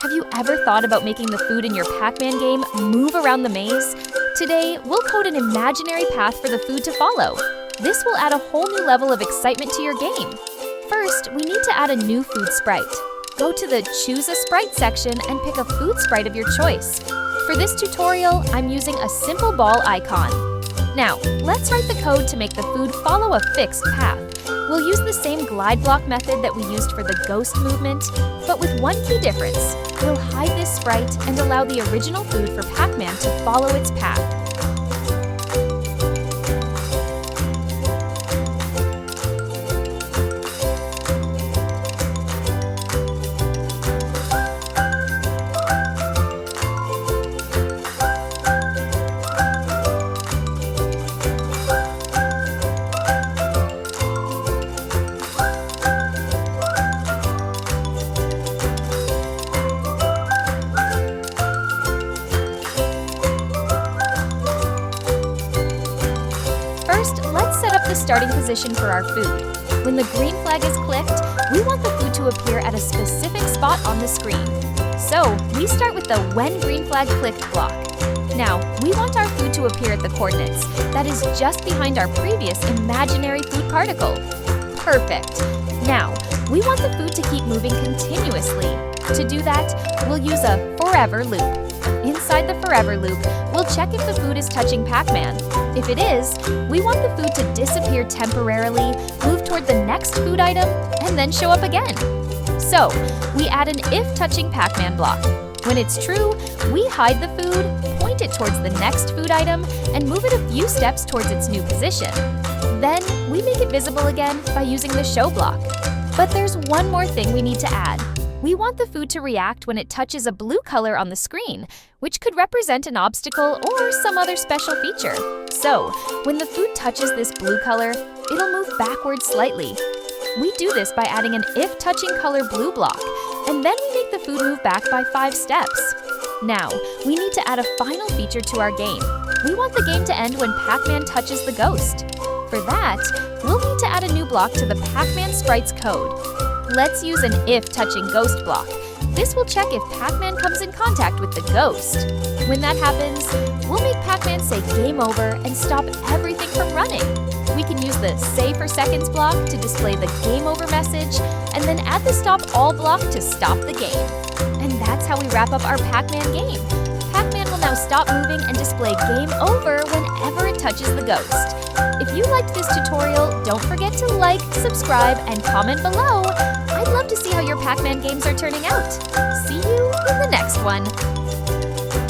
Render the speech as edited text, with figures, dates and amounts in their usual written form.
Have you ever thought about making the food in your Pac-Man game move around the maze? Today, we'll code an imaginary path for the food to follow. This will add a whole new level of excitement to your game. First, we need to add a new food sprite. Go to the Choose a Sprite section and pick a food sprite of your choice. For this tutorial, I'm using a simple ball icon. Now, let's write the code to make the food follow a fixed path. We'll use the same glide block method that we used for the ghost movement, but with one key difference. We'll hide this sprite and allow the original food for Pac-Man to follow its path. First, let's set up the starting position for our food. When the green flag is clicked, we want the food to appear at a specific spot on the screen. So, we start with the When Green Flag Clicked block. Now, we want our food to appear at the coordinates, that is just behind our previous imaginary food particle. Perfect! Now, we want the food to keep moving continuously. To do that, we'll use a forever loop. Inside the forever loop, we'll check if the food is touching Pac-Man. If it is, we want the food to disappear temporarily, move toward the next food item, and then show up again. So, we add an if touching Pac-Man block. When it's true, we hide the food, point it towards the next food item, and move it a few steps towards its new position. Then, we make it visible again by using the show block. But there's one more thing we need to add. We want the food to react when it touches a blue color on the screen, which could represent an obstacle or some other special feature. So, when the food touches this blue color, it'll move backwards slightly. We do this by adding an if touching color blue block, and then we make the food move back by 5 steps. Now, we need to add a final feature to our game. We want the game to end when Pac-Man touches the ghost. For that, we'll need to add a new block to the Pac-Man sprite's code. Let's use an if touching ghost block. This will check if Pac-Man comes in contact with the ghost. When that happens, we'll make Pac-Man say game over and stop everything from running. We can use the say for seconds block to display the game over message, and then add the stop all block to stop the game. And that's how we wrap up our Pac-Man game. Pac-Man will now stop moving and display game over whenever it touches the ghost. If you liked this tutorial, don't forget to like, subscribe, and comment below. I'd love to see how your Pac-Man games are turning out. See you in the next one.